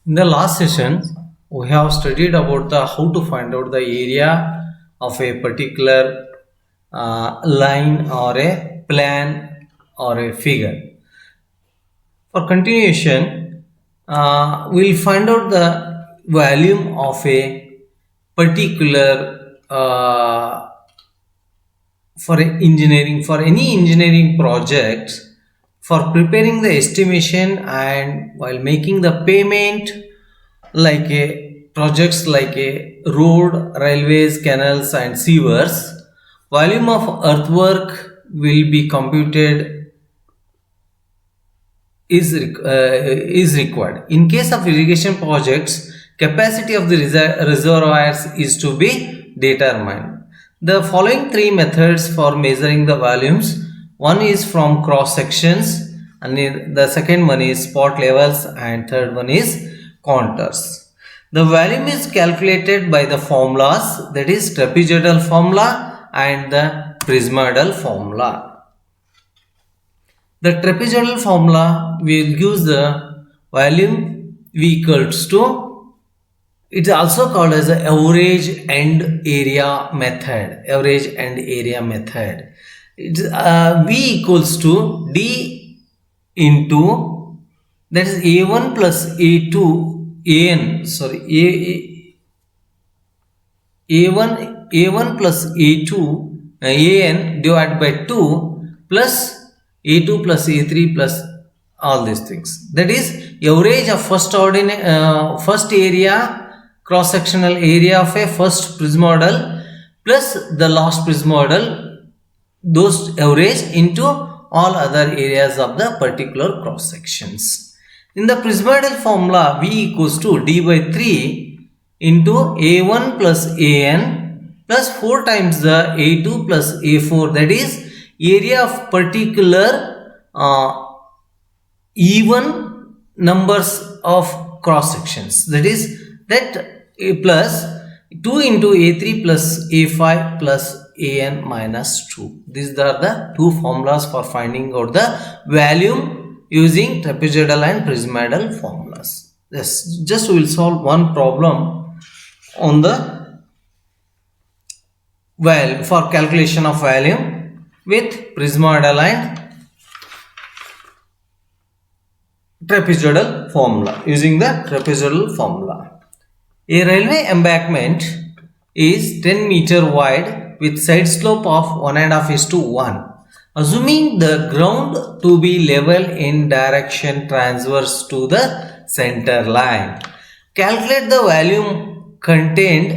In the last session, we have studied about the how to find out the area of a particular line or a plan or a figure. For continuation, we'll find out the volume of a particular for any engineering project, for preparing the estimation and while making the payment, like a projects like a road, railways, canals and sewers, volume of earthwork will be computed is required. In case of irrigation projects, capacity of the reservoirs is to be determined. The following three methods for measuring the volumes. One is from cross sections, and the second one is spot levels, and third one is contours. The volume is calculated by the formulas, that is trapezoidal formula and the prismoidal formula. The trapezoidal formula will give the volume V equals to, it is also called as the average end area method. Average end area method. It is V equals to D into, that is A1 plus A2 AN, sorry, A1 plus A2 AN divided by 2 plus A2 plus A3 plus all these things. That is average of first area, cross sectional area of a first prismoidal plus the last prismoidal, those average into all other areas of the particular cross sections. In the prismoidal formula, V equals to D by 3 into A1 plus AN plus 4 times the A2 plus A4, that is area of particular even numbers of cross sections, that is that A plus 2 into A3 plus A5 plus AN minus 2. These are the two formulas for finding out the volume using trapezoidal and prismoidal formulas. Yes, just we will solve one problem on the for calculation of volume with prismoidal and trapezoidal formula, using the trapezoidal formula. A railway embankment is 10 meter wide with side slope of 1.5:1. Assuming the ground to be level in direction transverse to the center line, calculate the volume contained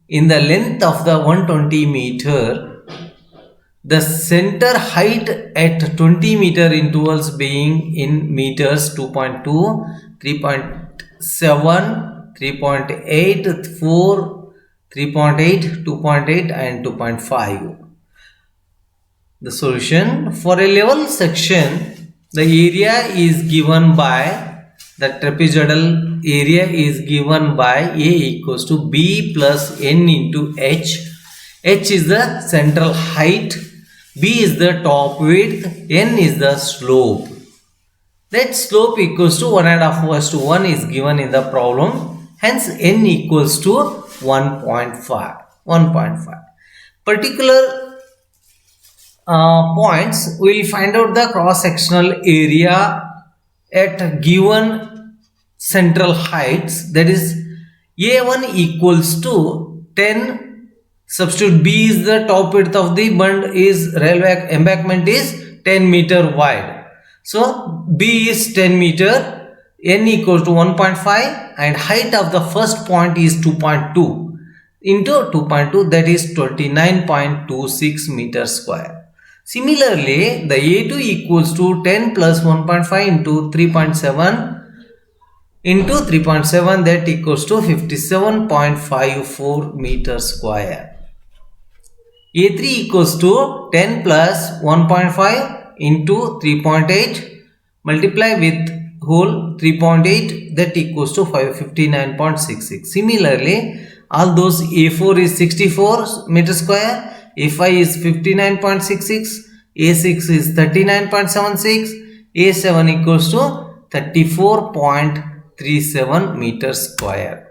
in the length of the 120 meter. The center height at 20 meter intervals being in meters 2.2, 3.7, 3.8, 4, 3.8, 2.8 and 2.5. The solution: for a level section, the area is given by, the trapezoidal area is given by A equals to B plus N into H. H is the central height, B is the top width, N is the slope. That slope equals to 1.5:1 is given in the problem. Hence, N equals to 1.5. Particular points, we will find out the cross-sectional area at given central heights. That is, A1 equals to 10. Substitute B is the top width of the bund, is railway embankment is 10 meter wide. So B is 10 meter, N equals to 1.5 and height of the first point is 2.2 into 2.2, that is 29.26 meter square. Similarly, the A2 equals to 10 plus 1.5 into 3.7 into 3.7, that equals to 57.54 meter square. A3 equals to 10 plus 1.5 into 3.8 multiply with whole 3.8, that equals to 559.66. Similarly, all those A4 is 64 meter square, A5 is 59.66, A6 is 39.76, A7 equals to 34.76 34.37 meter square.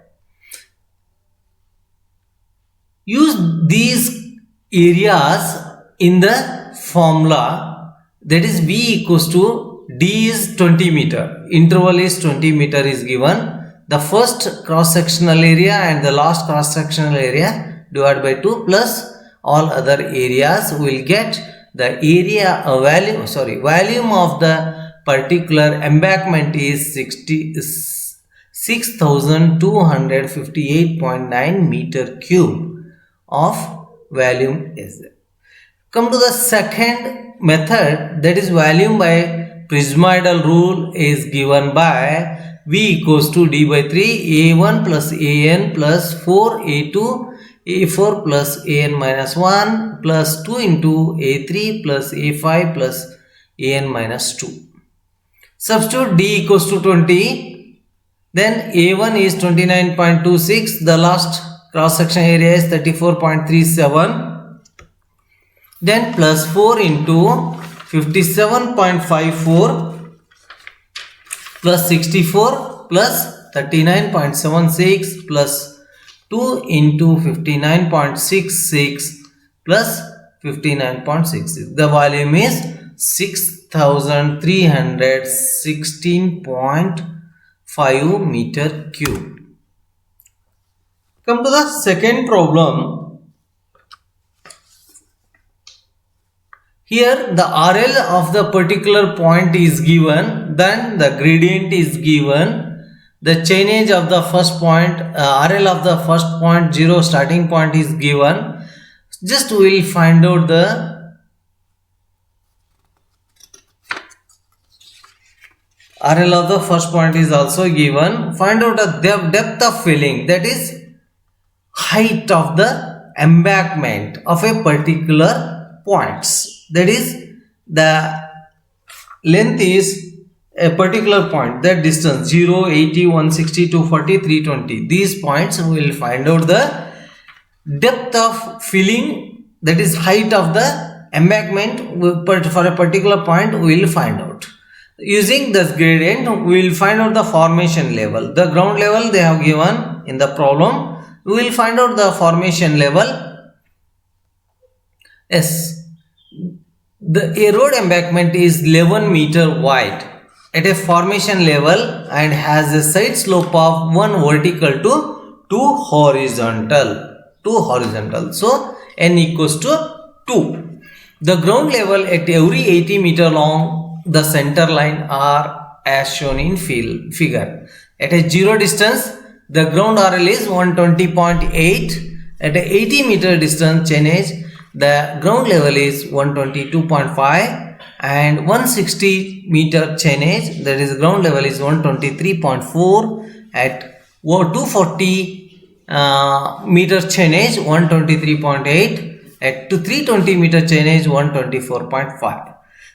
Use these areas in the formula, that is V equals to D is 20 meter, interval is 20 meter is given. The first cross sectional area and the last cross sectional area divided by 2 plus all other areas, will get the area volume of the particular embankment is 6,258.9 meter cube of volume is there. Come to the second method, that is volume by Prismoidal rule is given by V equals to D by 3 A1 plus AN plus 4 A2 A4 plus AN minus 1 plus 2 into A3 plus A5 plus AN minus 2. Substitute D equals to 20, then A1 is 29.26, the last cross section area is 34.37, then plus 4 into 57.54 plus 64 plus 39.76 plus 2 into 59.66 plus 59.66. The volume is 6,316.5 meter cube. Come to the second problem. Here the RL of the particular point is given, then the gradient is given, the change of the first point, RL of the first point, 0 starting point is given. Just we will find out the RL of the first point is also given. Find out the depth of filling, that is height of the embankment of a particular points. That is, the length is a particular point, that distance 0, 80, 160, 240, 320. These points we will find out the depth of filling, that is height of the embankment for a particular point we will find out. Using this gradient we will find out the formation level. The ground level they have given in the problem. We will find out the formation level. Yes. The road embankment is 11 meter wide at a formation level and has a side slope of 1 vertical to 2 horizontal. So n equals to 2. The ground level at every 80 meter long, the center line are as shown in figure. At a 0 distance, the ground RL is 120.8. At a 80 meter distance change, the ground level is 122.5, and 160 meter chainage, that is ground level is 123.4. At 240 meter chainage 123.8. At 320 meter chainage 124.5.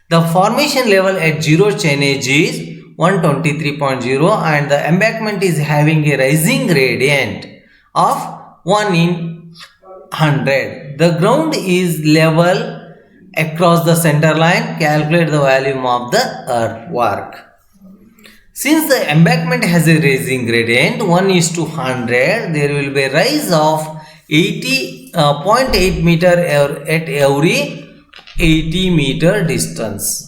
The formation level at 0 chainage is 123.0 and the embankment is having a rising gradient of 1 in 100. The ground is level across the center line. Calculate the volume of the earthwork. Since the embankment has a rising gradient 1 is to 100, there will be a rise of 80.8 meter at every 80 meter distance.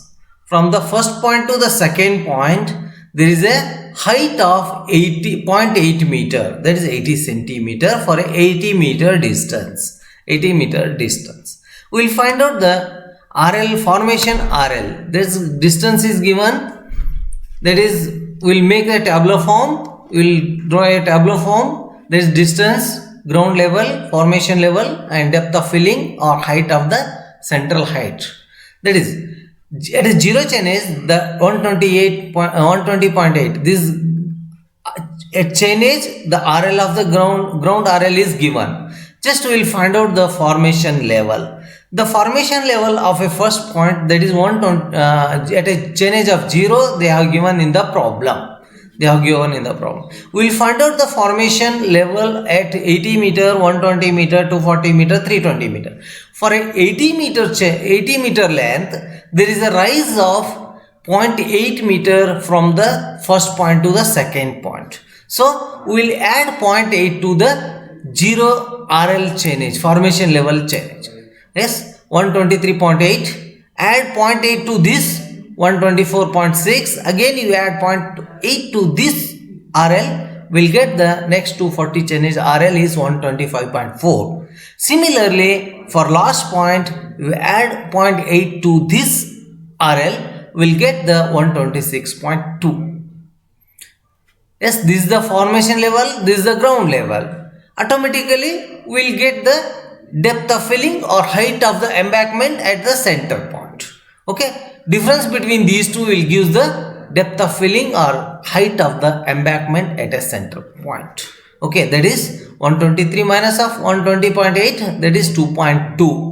From the first point to the second point, there is a height of 80.8 meter, that is 80 centimeter for 80 meter distance. 80 meter distance. We will find out the RL formation RL. This distance is given. That is, we will make a tabular form. We will draw a tabular form. There is distance, ground level, formation level, and depth of filling or height of the central height. That is, at a 0 chainage, the 120.8. This at chainage, the RL of the ground RL is given. Just we will find out the formation level. The formation level of a first point, that is at a chainage of 0, they have given in the problem. We will find out the formation level at 80 meter, 120 meter, 240 meter, 320 meter. For a 80 meter length, there is a rise of 0.8 meter from the first point to the second point. So we will add 0.8 to the 0 RL chainage, formation level chainage. Yes, 123.8, add 0.8 to this 124.6, again you add 0.8 to this RL, will get the next 240 chainage RL is 125.4. Similarly, for last point, you add 0.8 to this RL, will get the 126.2. Yes, this is the formation level, this is the ground level. Automatically, we will get the depth of filling or height of the embankment at the center point. Okay, difference between these two will give the depth of filling or height of the embankment at a center point. Okay, that is 123 minus of 120.8, that is 2.2.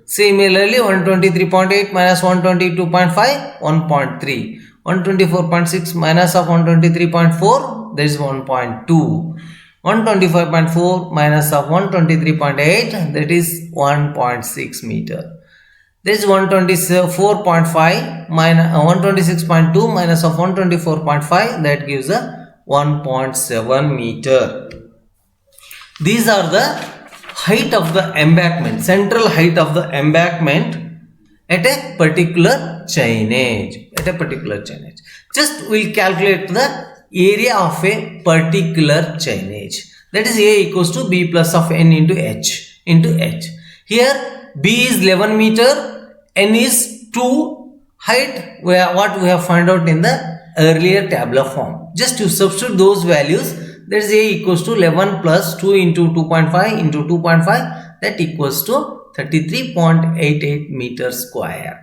Similarly, 123.8 minus 122.5, 1.3. 124.6 minus of 123.4, that is 1.2. 125.4 minus of 123.8, that is 1.6 meter. That is 124.5 minus 126.2 minus of 124.5, that gives a 1.7 meter. These are the height of the embankment, central height of the embankment at a particular chainage. Just we'll calculate the area of a particular chainage. That is A equals to B plus of N into H. Here B is 11 meter, N is 2, height what we have found out in the earlier tabular form. Just to substitute those values, that is A equals to 11 plus 2 into 2.5 into 2.5, that equals to 33.88 meters square.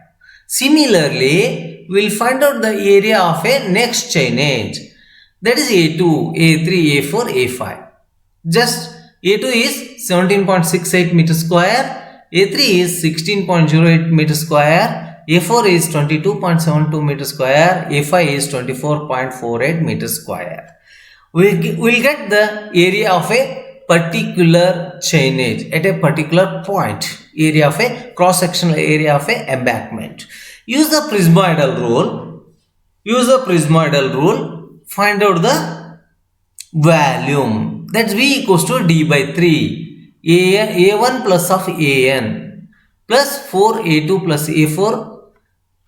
Similarly, we will find out the area of a next chainage, that is A2, A3, A4, A5. Just A2 is 17.68 meters square, A3 is 16.08 meters square, A4 is 22.72 meters square, A5 is 24.48 meters square. We will get the area of a particular chainage at a particular point, area of a cross-sectional area of a embankment. Use the prismoidal rule. Find out the volume. That's V equals to D by 3. A1 plus of AN plus 4A2 plus A4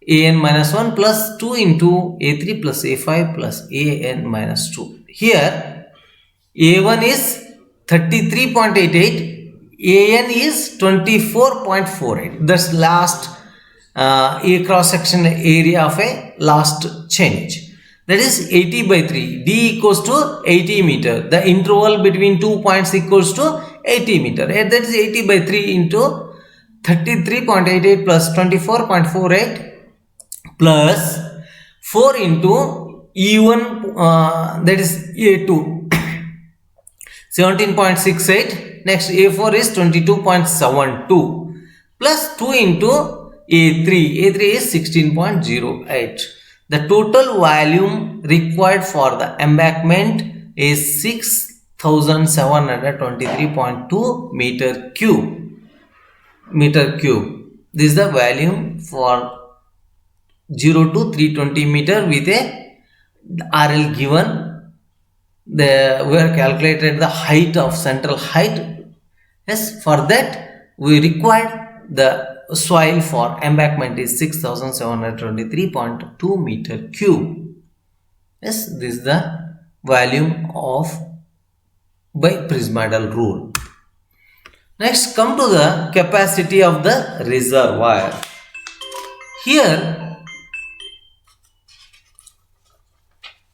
AN minus 1 plus 2 into A3 plus A5 plus AN minus 2. Here A1 is 33.88, AN is 24.48. That's last A cross section area of a last chainage. That is 80 by 3. D equals to 80 meter. The interval between 2 points equals to 80 meter. That is 80 by 3 into 33.88 plus 24.48 plus 4 into E1, that is A2, 17.68. Next A4 is 22.72 plus 2 into A3. A3 is 16.08. The total volume required for the embankment is 6723.2 meter cube. This is the volume for 0 to 320 meter with a RL given. We have calculated the height of central height. Yes, for that we required the soil for embankment is 6723.2 meter cube. Yes, this is the volume of by prismoidal rule. Next, come to the capacity of the reservoir. Here,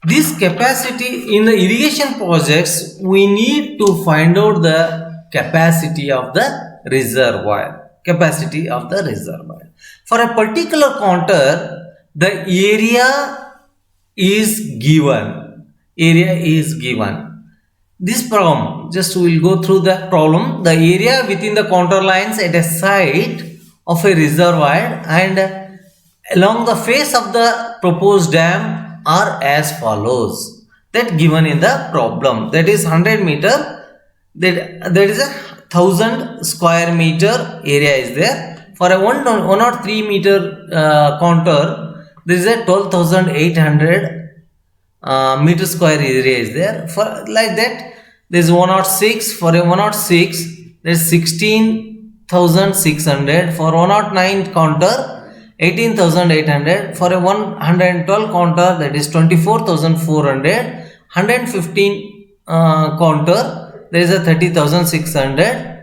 this capacity in the irrigation projects, we need to find out the capacity of the reservoir. For a particular contour, the area is given. This problem, just we will go through the problem. The area within the contour lines at a site of a reservoir and along the face of the proposed dam are as follows. That given in the problem. That is 100 meter. That is a 1000 square meter area is there. For a 103 meter contour, there is a 12,800 meter square area is there. For like that, there is 106. For a 106, there is 16,600. For 109 counter, 18,800. For a 112 counter, that is 24,400. 115 counter, there is a 30,600.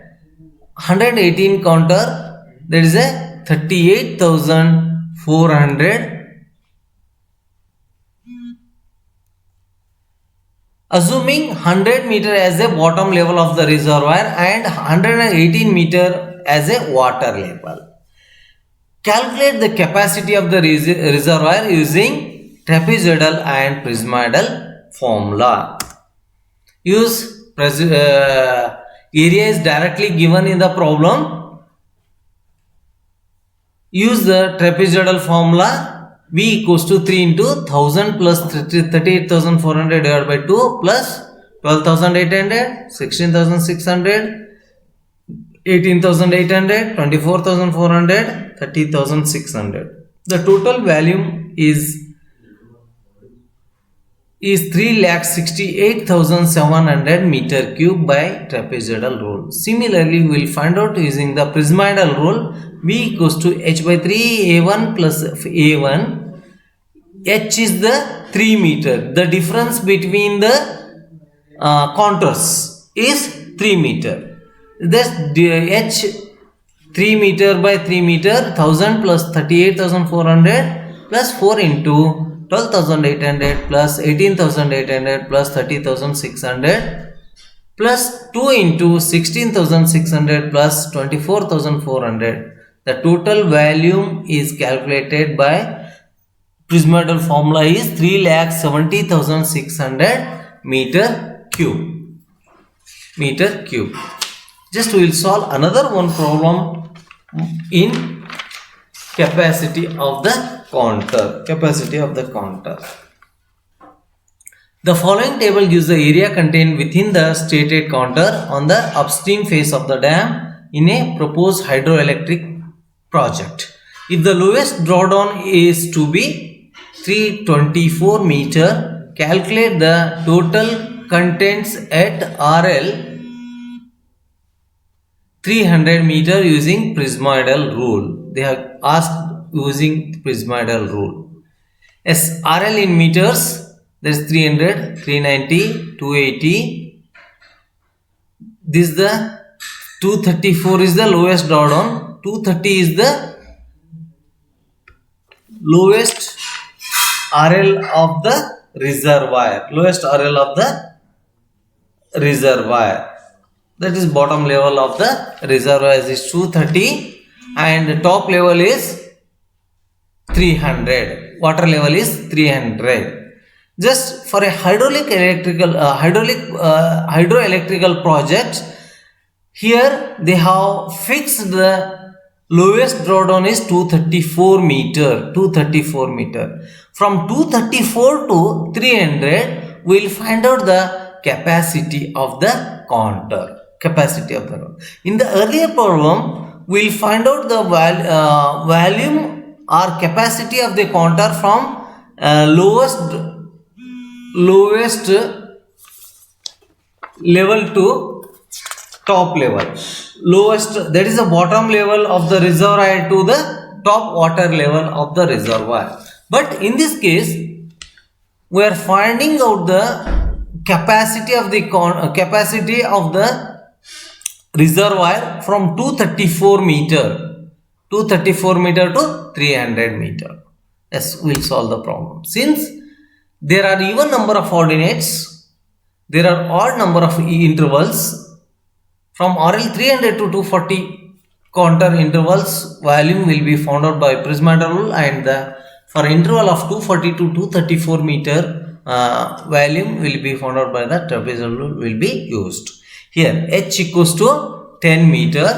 118 counter, there is a 38,400. Assuming 100 meter as a bottom level of the reservoir and 118 meter as a water level. Calculate the capacity of the reservoir using trapezoidal and prismoidal formula. Use area is directly given in the problem. Use the trapezoidal formula. V equals to 3 into 1000 plus 38,400 divided by 2 plus 12,800, 16,600, 18,800, 24,400, 30,600. The total volume is 3,68,700 meter cube by trapezoidal rule. Similarly, we will find out using the prismoidal rule. V equals to h by 3 a1 plus a1. H is the 3 meter. The difference between the contours is 3 meter. Thus h 3 meter by 3 meter, 1000 plus 38,400 plus 4 into 12,800 plus 18,800 plus 30,600 plus 2 into 16,600 plus 24,400. The total volume is calculated by prismoidal formula is 3,70,600 meter cube. Just we will solve another one problem in capacity of the contour. The following table gives the area contained within the stated contour on the upstream face of the dam in a proposed hydroelectric project. If the lowest drawdown is to be 324 meter, calculate the total contents at RL 300 meter using prismoidal rule. They have asked using prismoidal rule. As RL in meters, there is 300, 390, 280. This is the 234 is the lowest drawdown. 230 is the lowest RL of the reservoir. That is bottom level of the reservoir is 230 and the top level is 300. Water level is 300. Just for a hydroelectrical project, here they have fixed the lowest drawdown is 234 meter. From 234 to 300, we will find out the capacity of the contour. In the earlier problem, we will find out the volume or capacity of the contour from lowest level to top level. Lowest, that is the bottom level of the reservoir to the top water level of the reservoir. But in this case, we are finding out the capacity of the reservoir from 234 meter to 300 meter. Yes, we will solve the problem. Since there are even number of ordinates, there are odd number of intervals. From RL 300 to 240 contour intervals, volume will be found out by prismoidal rule, and for interval of 240 to 234 meter, volume will be found out by the trapezoidal rule will be used. Here H equals to 10 meter.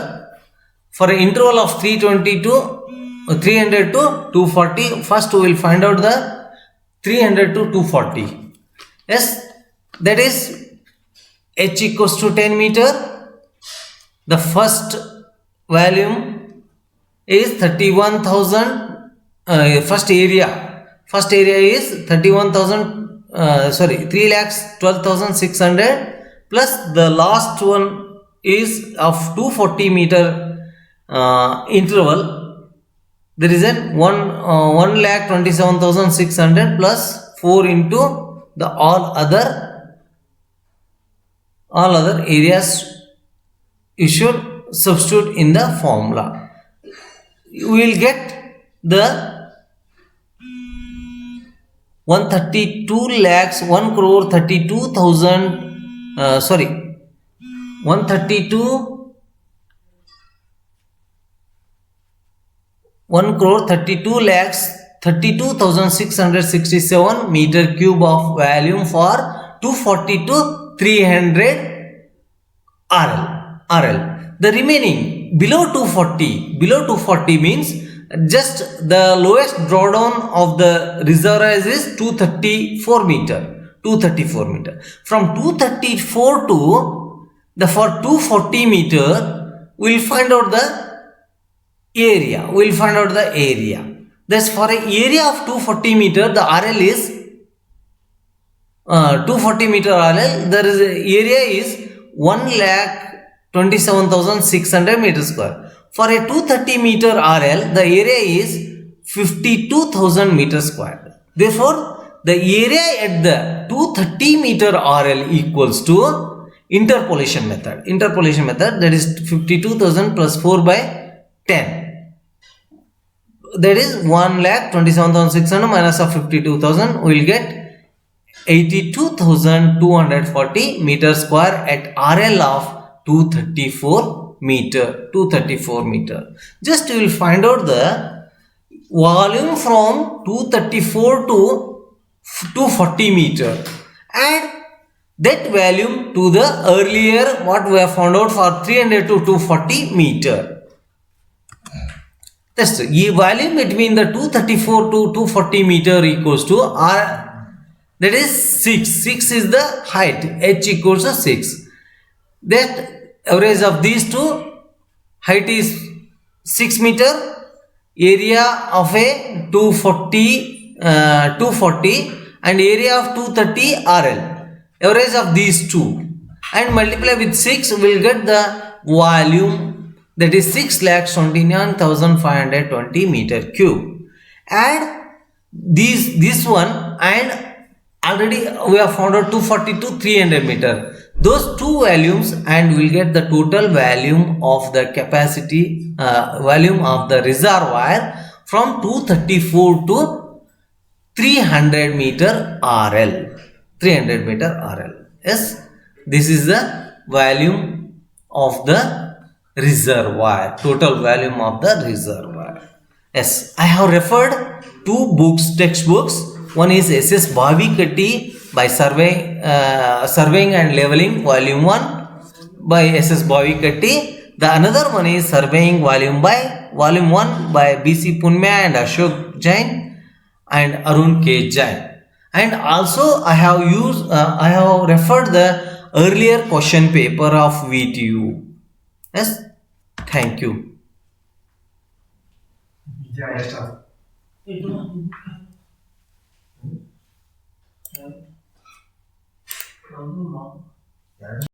For an interval of 300 to 240, first we will find out the 300 to 240. Yes, that is H equals to 10 meter. The first volume is 31,000, first area First area is 3,12,600 plus the last one is of 240 meter interval. There is an 1,27,600 plus 4 into the all other areas. You should substitute in the formula. You will get the 132 lakhs 1 crore 32,000 132 1 crore 32 lakhs 32,667 meter cube of volume for 240 to 300 RL. The remaining below 240 means just the lowest drawdown of the reservoirs is 234 meter. From 234 to the for 240 meter, we will find out the area. Thus, for an area of 240 meter, the RL is 240 meter RL. There is area is 1,27,600 meter square. For a 230 meter RL, the area is 52,000 meter square. Therefore, the area at the 230 meter RL equals to interpolation method. That is 52,000 plus 4 by 10. That is 1,27,600 minus of 52,000. We will get 82,240 meter square at RL of 234 meter. Just you will find out the volume from 234 to 240 meter. Add that volume to the earlier what we have found out for 300 to 240 meter. That's the volume between the 234 to 240 meter equals to R. That is 6. 6 is the height. H equals to 6. That average of these two, height is 6 meter, area of a 240 and area of 230 RL. Average of these two and multiply with 6 will get the volume, that is 6,29,520 meter cube. Add this one and already we have found out 240 to 300 meter. Those two volumes and we will get the total volume of the capacity, volume of the reservoir from 234 to 300 meter RL. Yes, this is the volume of the reservoir, total volume of the reservoir. Yes, I have referred two books, textbooks. One is SS Bhavikatti by surveying and leveling volume 1 by SS Bhavikatti. The another one is surveying volume 1 by BC Punmya and Ashok Jain and Arun K Jain. And also I have referred the earlier question paper of VTU. Yes, thank you.